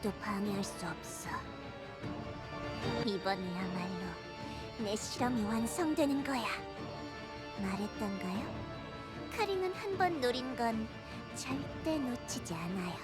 아무도 방해할 수 없어. 이번이야말로 내 실험이 완성되는 거야. 말했던가요? 카링은 한 번 노린 건 절대 놓치지 않아요.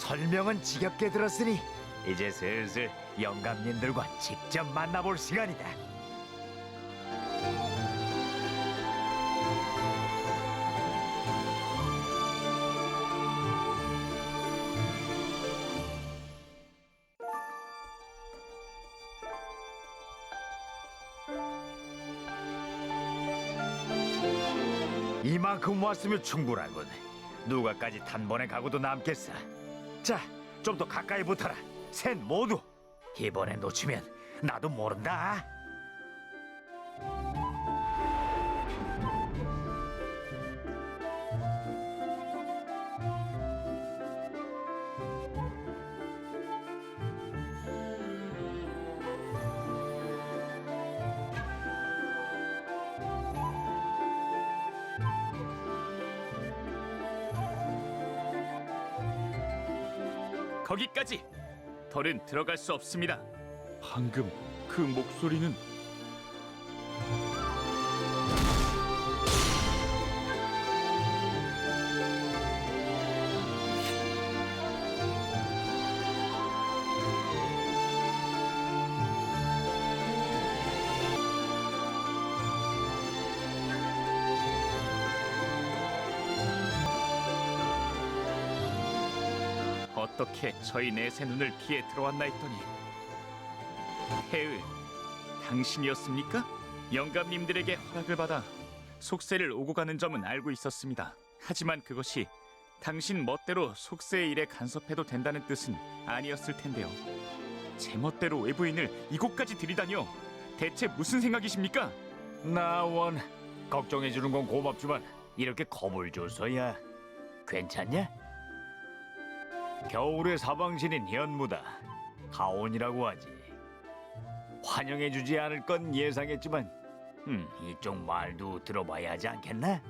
설명은 지겹게 들었으니 이제 슬슬 영감님들과 직접 만나볼 시간이다. 이만큼 왔으면 충분하군. 누가까지 단번에 가고도 남겠어. 자, 좀 더 가까이 붙어라. 셋 모두. 이번에 놓치면 나도 모른다. 거기까지! 더는 들어갈 수 없습니다. 방금 그 목소리는 어떻게 저희 넷의 눈을 피해 들어왔나 했더니 해을, 당신이었습니까? 영감님들에게 허락을 받아 속세를 오고 가는 점은 알고 있었습니다. 하지만 그것이 당신 멋대로 속세의 일에 간섭해도 된다는 뜻은 아니었을 텐데요. 제 멋대로 외부인을 이곳까지 들이다니요. 대체 무슨 생각이십니까? 나원 걱정해 주는 건 고맙지만 이렇게 겁을 줘서야 괜찮냐? 겨울의 사방신인 연무다. 가온이라고 하지. 환영해 주지 않을 건 예상했지만 이쪽 말도 들어봐야 하지 않겠나?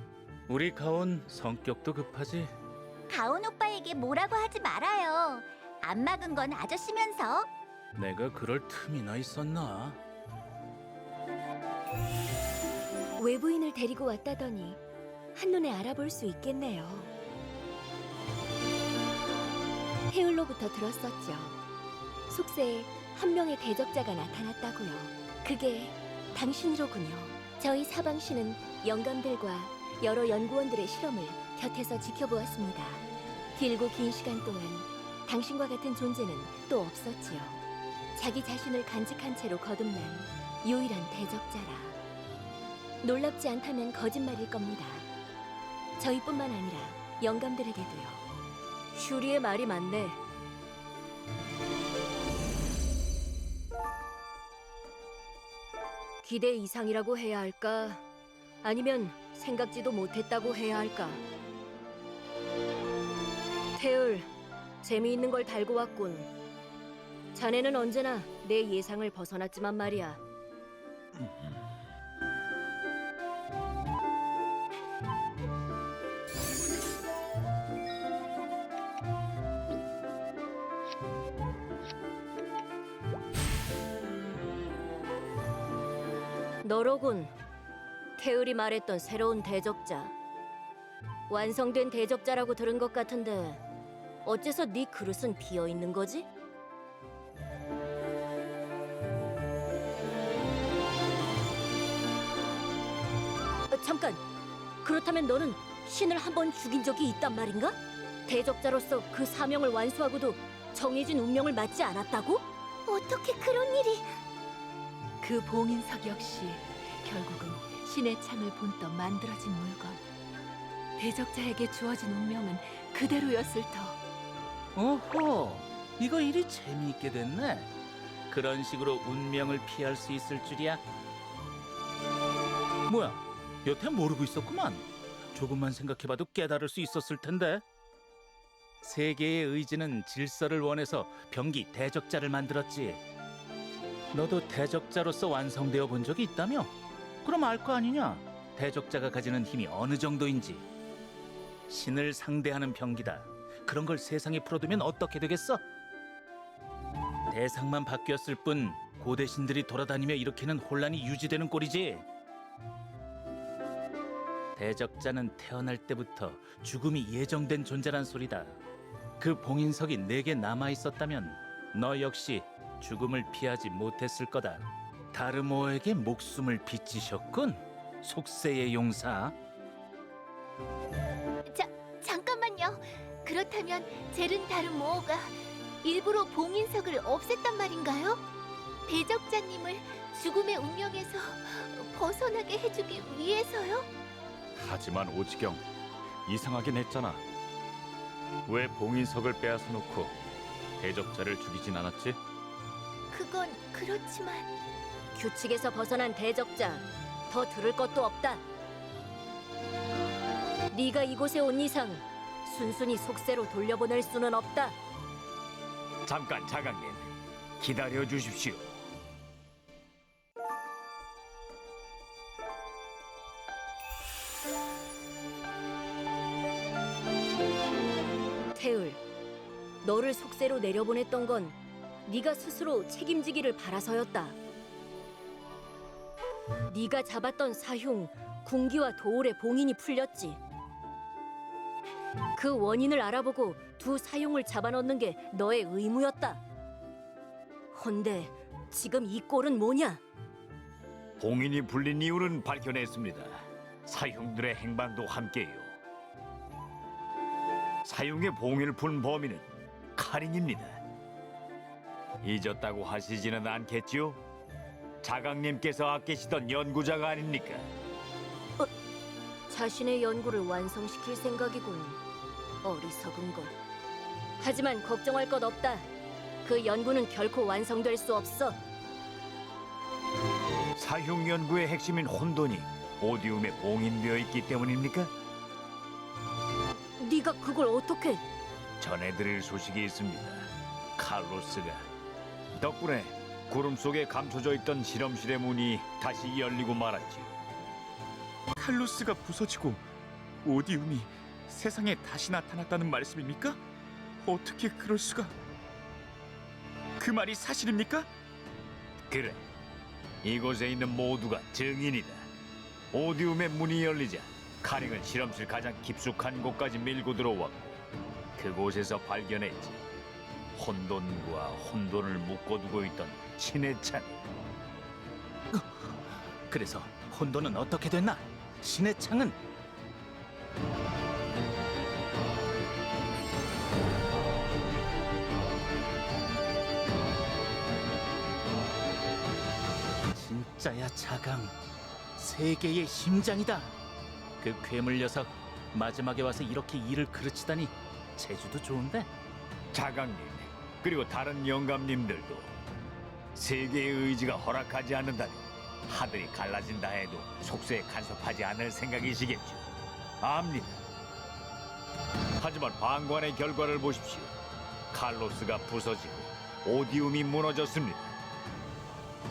우리 가온 성격도 급하지. 가온 오빠에게 뭐라고 하지 말아요. 안 막은 건 아저씨면서. 내가 그럴 틈이나 있었나? 외부인을 데리고 왔다더니 한눈에 알아볼 수 있겠네요. 헤울로부터 들었었죠. 속세에 한 명의 대적자가 나타났다고요. 그게 당신이로군요. 저희 사방시는 영감들과 여러 연구원들의 실험을 곁에서 지켜보았습니다. 길고 긴 시간 동안 당신과 같은 존재는 또 없었지요. 자기 자신을 간직한 채로 거듭난 유일한 대적자라. 놀랍지 않다면 거짓말일 겁니다. 저희뿐만 아니라 영감들에게도요. 슈리의 말이 맞네. 기대 이상이라고 해야 할까? 아니면 생각지도 못했다고 해야 할까? 태을, 재미있는 걸 달고 왔군. 자네는 언제나 내 예상을 벗어났지만 말이야. 너로군. 태을이 말했던 새로운 대적자. 완성된 대적자라고 들은 것 같은데 어째서 네 그릇은 비어 있는 거지? 잠깐. 그렇다면 너는 신을 한 번 죽인 적이 있단 말인가? 대적자로서 그 사명을 완수하고도 정해진 운명을 맞지 않았다고? 어떻게 그런 일이? 그 봉인석 역시 결국은 신의 창을 본떠 만들어진 물건. 대적자에게 주어진 운명은 그대로였을 터. 오호, 이거 일이 재미있게 됐네. 그런 식으로 운명을 피할 수 있을 줄이야. 뭐야, 여태 모르고 있었구만. 조금만 생각해봐도 깨달을 수 있었을 텐데. 세계의 의지는 질서를 원해서 병기 대적자를 만들었지. 너도 대적자로서 완성되어 본 적이 있다며? 그럼 알 거 아니냐? 대적자가 가지는 힘이 어느 정도인지. 신을 상대하는 병기다. 그런 걸 세상에 풀어두면 어떻게 되겠어? 대상만 바뀌었을 뿐 고대 신들이 돌아다니며 일으키는 혼란이 유지되는 꼴이지. 대적자는 태어날 때부터 죽음이 예정된 존재란 소리다. 그 봉인석이 내게 남아있었다면 너 역시 죽음을 피하지 못했을 거다. 다르모에게 목숨을 빚지셨군, 속세의 용사. 잠깐만요. 그렇다면 제른다르모어가 일부러 봉인석을 없앴단 말인가요? 대적자님을 죽음의 운명에서 벗어나게 해주기 위해서요? 하지만 오지경, 이상하긴 했잖아. 왜 봉인석을 빼앗아 놓고 대적자를 죽이진 않았지? 그건 그렇지만 규칙에서 벗어난 대적자, 더 들을 것도 없다. 네가 이곳에 온 이상 순순히 속세로 돌려보낼 수는 없다. 잠깐 자강님 기다려 주십시오. 태을, 너를 속세로 내려보냈던 건 네가 스스로 책임지기를 바라서였다. 네가 잡았던 사흉, 군기와 도울의 봉인이 풀렸지. 그 원인을 알아보고 두 사흉을 잡아넣는 게 너의 의무였다. 헌데 지금 이 꼴은 뭐냐? 봉인이 풀린 이유는 밝혀냈습니다. 사흉들의 행방도 함께요. 사흉의 봉인을 푼 범인은 카린입니다. 잊었다고 하시지는 않겠지요? 자강님께서 아끼시던 연구자가 아닙니까? 자신의 연구를 완성시킬 생각이군. 어리석은 것. 하지만 걱정할 것 없다. 그 연구는 결코 완성될 수 없어. 사흉 연구의 핵심인 혼돈이 오디움에 봉인되어 있기 때문입니까? 네가 그걸 어떻게? 전해드릴 소식이 있습니다. 칼로스가 덕분에 구름 속에 감춰져 있던 실험실의 문이 다시 열리고 말았지요. 칼로스가 부서지고 오디움이 세상에 다시 나타났다는 말씀입니까? 어떻게 그럴 수가? 그 말이 사실입니까? 그래, 이곳에 있는 모두가 증인이다. 오디움의 문이 열리자 카링은 실험실 가장 깊숙한 곳까지 밀고 들어왔고 그곳에서 발견했지. 혼돈과 혼돈을 묶어두고 있던 신의 창. 그래서 혼돈은 어떻게 됐나? 신의 창은 진짜야 자강. 세계의 심장이다. 그 괴물 녀석 마지막에 와서 이렇게 일을 그르치다니 재주도 좋은데. 자강님 그리고 다른 영감님들도 세계의 의지가 허락하지 않는다면 하늘이 갈라진다 해도 속세에 간섭하지 않을 생각이시겠죠. 압니다. 하지만 방관의 결과를 보십시오. 칼로스가 부서지고 오디움이 무너졌습니다.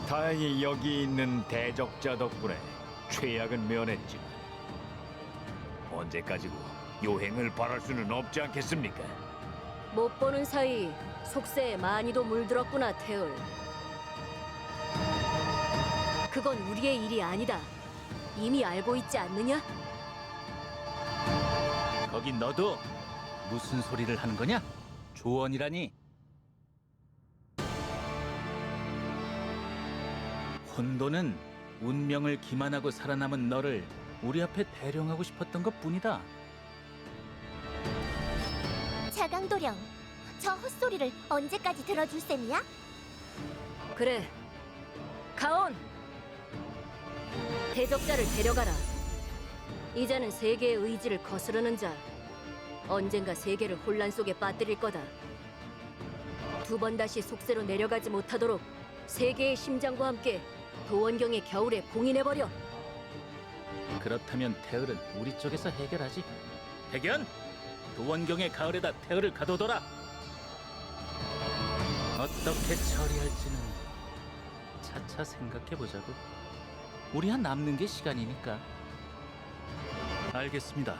다행히 여기 있는 대적자 덕분에 최악은 면했지만 언제까지고 요행을 바랄 수는 없지 않겠습니까? 못 보는 사이 속세에 많이도 물들었구나, 태울. 그건 우리의 일이 아니다. 이미 알고 있지 않느냐? 거기 너도 무슨 소리를 하는 거냐? 조언이라니. 혼돈은 운명을 기만하고 살아남은 너를 우리 앞에 대령하고 싶었던 것뿐이다. 자강도령, 저 헛소리를 언제까지 들어줄 셈이야? 그래, 가온! 대적자를 데려가라. 이제는 세계의 의지를 거스르는 자, 언젠가 세계를 혼란 속에 빠뜨릴 거다. 두 번 다시 속세로 내려가지 못하도록 세계의 심장과 함께 도원경의 겨울에 봉인해버려. 그렇다면 태을은 우리 쪽에서 해결하지. 대견! 도원경의 가을에다 태을을 가둬둬라. 어떻게 처리할지는 차차 생각해보자고. 우리야 남는 게 시간이니까. 알겠습니다.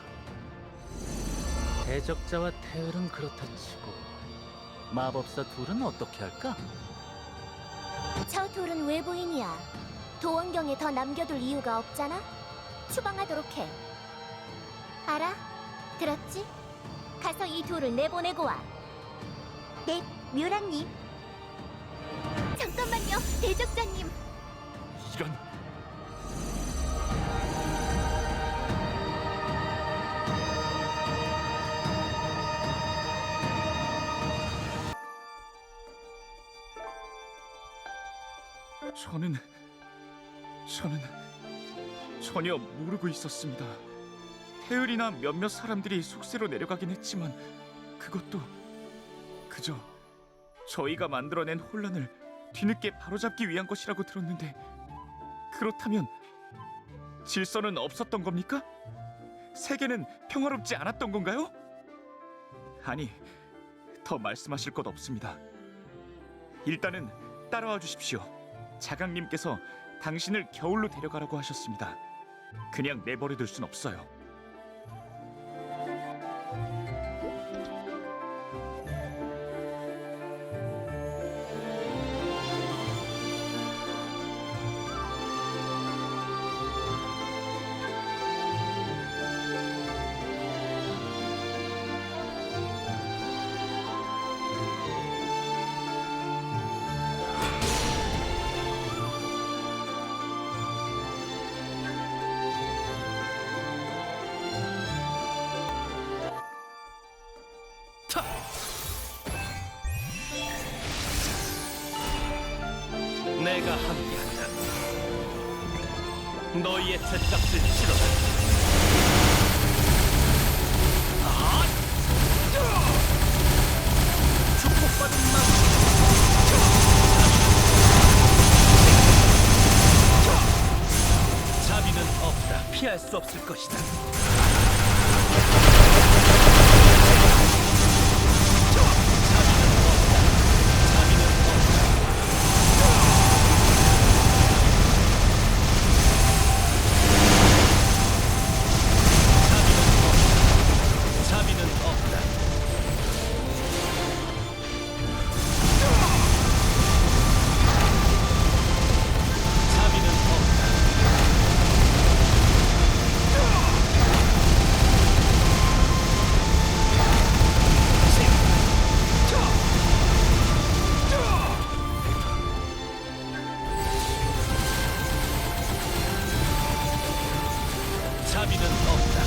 대적자와 태을은 그렇다 치고 마법사 둘은 어떻게 할까? 저 둘은 외부인이야. 도원경에 더 남겨둘 이유가 없잖아? 추방하도록 해. 알아? 들었지? 가서 이 둘을 내보내고 와. 네, 뮤라님. 잠깐만요, 대적자님. 이런... 저는 전혀 모르고 있었습니다. 태을이나 몇몇 사람들이 속세로 내려가긴 했지만 그것도 그저 저희가 만들어낸 혼란을 뒤늦게 바로잡기 위한 것이라고 들었는데, 그렇다면 질서는 없었던 겁니까? 세계는 평화롭지 않았던 건가요? 아니, 더 말씀하실 것 없습니다. 일단은 따라와 주십시오. 자강님께서 당신을 겨울로 데려가라고 하셨습니다. 그냥 내버려둘 순 없어요. 내가 함께한다. 너희의 죗값을 치러라. 축복받은 나 자비는 없다. 피할 수 없을 것이다. 자비는 없다. 자비는 없다. 자비는 없다.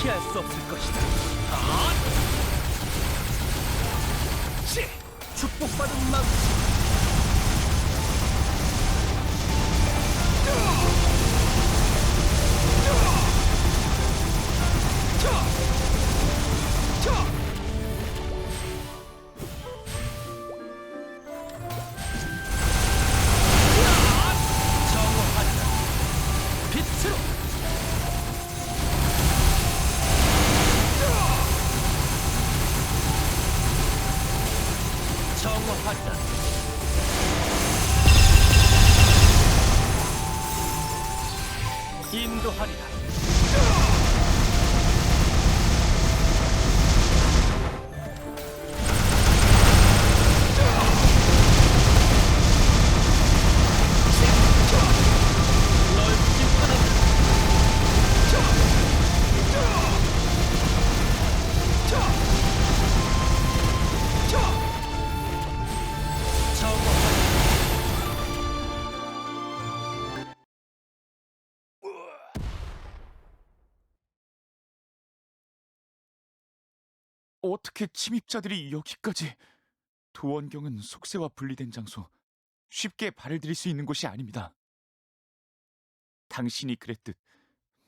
피할 수 없을 것이다. 축복받은 망치. 정화한다. 빛으로. 정화한다. 인도하리라. 널 심판한다. 정화한다. 어떻게 침입자들이 여기까지? 도원경은 속세와 분리된 장소, 쉽게 발을 들일 수 있는 곳이 아닙니다. 당신이 그랬듯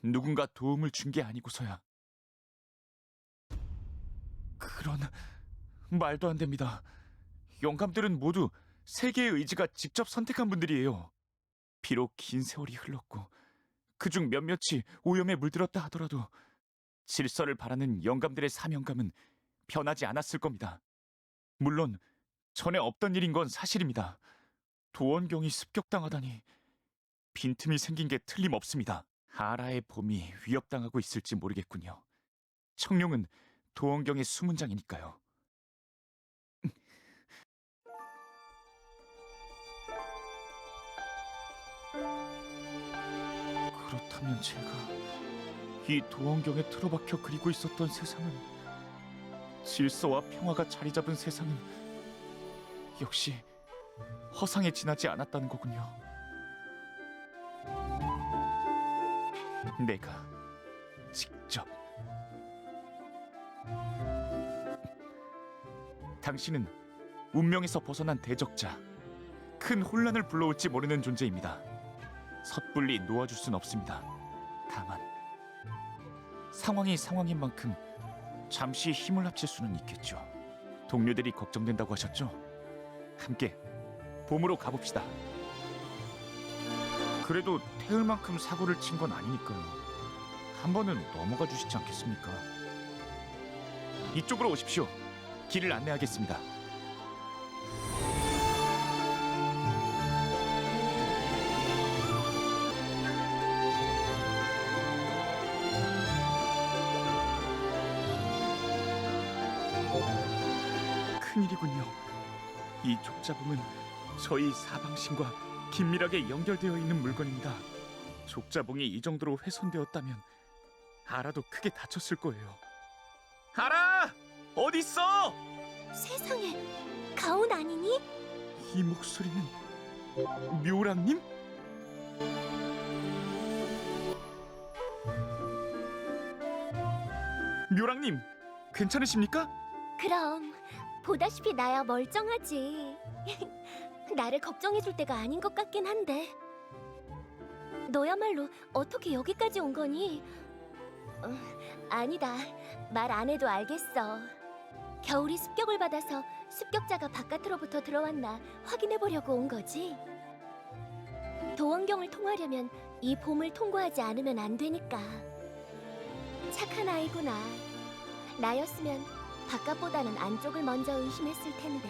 누군가 도움을 준 게 아니고서야. 그런 말도 안 됩니다. 영감들은 모두 세계의 의지가 직접 선택한 분들이에요. 비록 긴 세월이 흘렀고 그중 몇몇이 오염에 물들었다 하더라도 질서를 바라는 영감들의 사명감은 변하지 않았을 겁니다. 물론 전에 없던 일인 건 사실입니다. 도원경이 습격당하다니 빈틈이 생긴 게 틀림없습니다. 아라의 봄이 위협당하고 있을지 모르겠군요. 청룡은 도원경의 수문장이니까요. 그렇다면 제가 이 도원경에 틀어박혀 그리고 있었던 세상은, 질서와 평화가 자리 잡은 세상은 역시 허상에 지나지 않았다는 거군요. 내가 직접. 당신은 운명에서 벗어난 대적자, 큰 혼란을 불러올지 모르는 존재입니다. 섣불리 놓아줄 순 없습니다. 다만 상황이 상황인 만큼 잠시 힘을 합칠 수는 있겠죠. 동료들이 걱정된다고 하셨죠? 함께 봄으로 가봅시다. 그래도 태을만큼 사고를 친 건 아니니까요. 한 번은 넘어가 주시지 않겠습니까? 이쪽으로 오십시오. 길을 안내하겠습니다. 큰일이군요. 이 족자봉은 저희 사방신과 긴밀하게 연결되어 있는 물건입니다. 족자봉이 이 정도로 훼손되었다면 아라도 크게 다쳤을 거예요. 아라! 어딨어? 세상에, 가온 아니니? 이 목소리는 묘랑님? 묘랑님, 괜찮으십니까? 그럼 보다시피 나야 멀쩡하지. 나를 걱정해줄 때가 아닌 것 같긴 한데. 너야말로 어떻게 여기까지 온 거니? 아니다. 말 안 해도 알겠어. 겨울이 습격을 받아서 습격자가 바깥으로부터 들어왔나 확인해 보려고 온 거지. 도원경을 통하려면 이 봄을 통과하지 않으면 안 되니까. 착한 아이구나. 나였으면 바깥보다는 안쪽을 먼저 의심했을 텐데.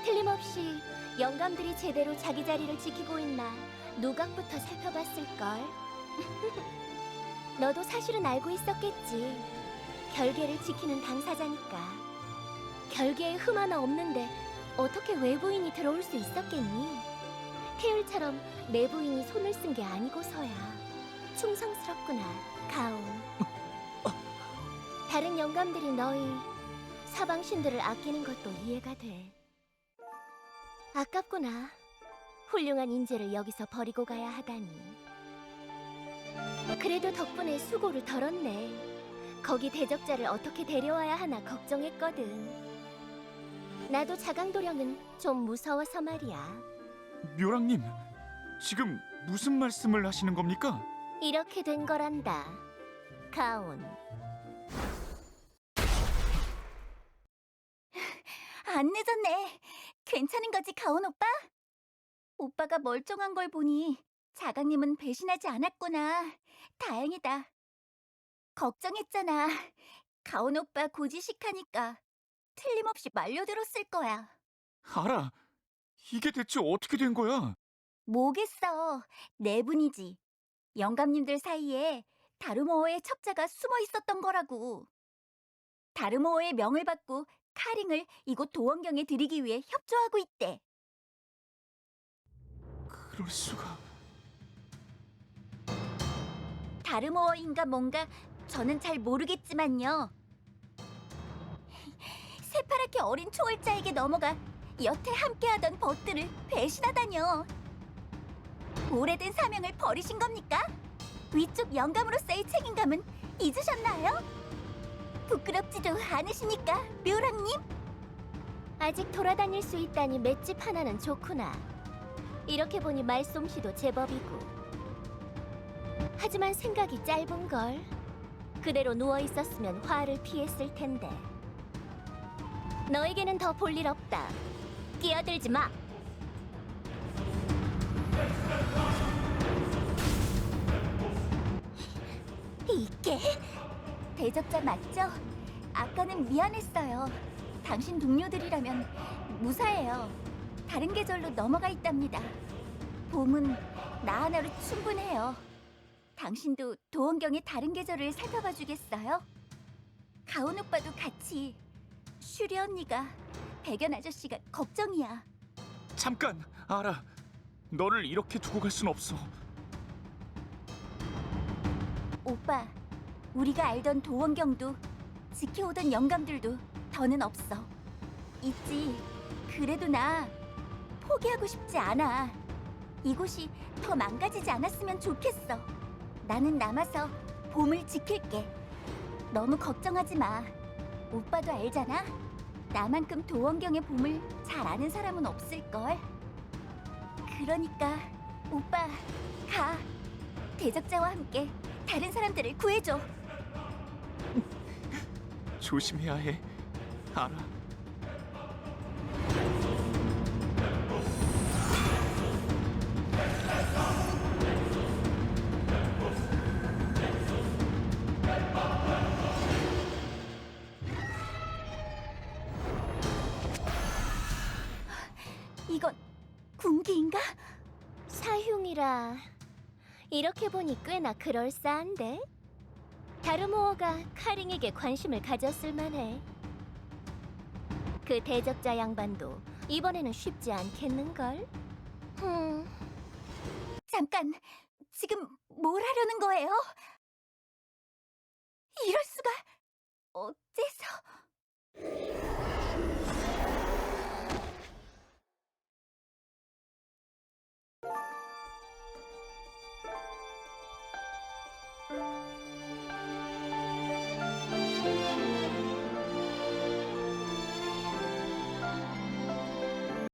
틀림없이 영감들이 제대로 자기 자리를 지키고 있나 누각부터 살펴봤을걸. 너도 사실은 알고 있었겠지. 결계를 지키는 당사자니까. 결계에 흠 하나 없는데 어떻게 외부인이 들어올 수 있었겠니? 태율처럼 내부인이 손을 쓴 게 아니고서야. 충성스럽구나, 가온. 다른 영감들이 너희 사방신들을 아끼는 것도 이해가 돼. 아깝구나. 훌륭한 인재를 여기서 버리고 가야 하다니. 그래도 덕분에 수고를 덜었네. 거기 대적자를 어떻게 데려와야 하나 걱정했거든. 나도 자강도령은 좀 무서워서 말이야. 묘랑님, 지금 무슨 말씀을 하시는 겁니까? 이렇게 된 거란다, 가온. 안 늦었네. 괜찮은 거지, 가온 오빠? 오빠가 멀쩡한 걸 보니 자강님은 배신하지 않았구나. 다행이다. 걱정했잖아. 가온 오빠 고지식하니까 틀림없이 말려들었을 거야. 알아. 이게 대체 어떻게 된 거야? 뭐겠어. 내분이지. 영감님들 사이에 다르모어의 첩자가 숨어 있었던 거라고. 다르모어의 명을 받고 카링을 이곳 도원경에 들이기 위해 협조하고 있대. 그럴 수가. 다르모어인가 뭔가 저는 잘 모르겠지만요. 새파랗게 어린 초월자에게 넘어가 여태 함께하던 벗들을 배신하다뇨. 오래된 사명을 버리신 겁니까? 위쪽 영감으로서의 책임감은 잊으셨나요? 부끄럽지도 않으시니까, 묘랑님? 아직 돌아다닐 수 있다니 맷집 하나는 좋구나. 이렇게 보니 말솜씨도 제법이고. 하지만 생각이 짧은걸. 그대로 누워있었으면 화를 피했을 텐데. 너에게는 더 볼 일 없다. 끼어들지 마. 이게 대적자 맞죠? 아까는 미안했어요. 당신 동료들이라면 무사해요. 다른 계절로 넘어가 있답니다. 봄은 나 하나로 충분해요. 당신도 도원경의 다른 계절을 살펴봐 주겠어요? 가온 오빠도 같이. 슈리 언니가, 백연 아저씨가 걱정이야. 잠깐, 알아. 너를 이렇게 두고 갈 순 없어. 오빠, 우리가 알던 도원경도 지켜오던 영감들도 더는 없어. 있지. 그래도 나 포기하고 싶지 않아. 이곳이 더 망가지지 않았으면 좋겠어. 나는 남아서 봄을 지킬게. 너무 걱정하지 마. 오빠도 알잖아. 나만큼 도원경의 봄을 잘 아는 사람은 없을걸. 그러니까 오빠, 가. 대적자와 함께 다른 사람들을 구해줘. 조심해야 해. 알아. 이건 군기인가? 사흉이라. 이렇게 보니 꽤나 그럴싸한데? 다르모어가 카링에게 관심을 가졌을 만해. 그 대적자 양반도 이번에는 쉽지 않겠는걸? 잠깐, 지금 뭘 하려는 거예요? 이럴 수가. 어째서?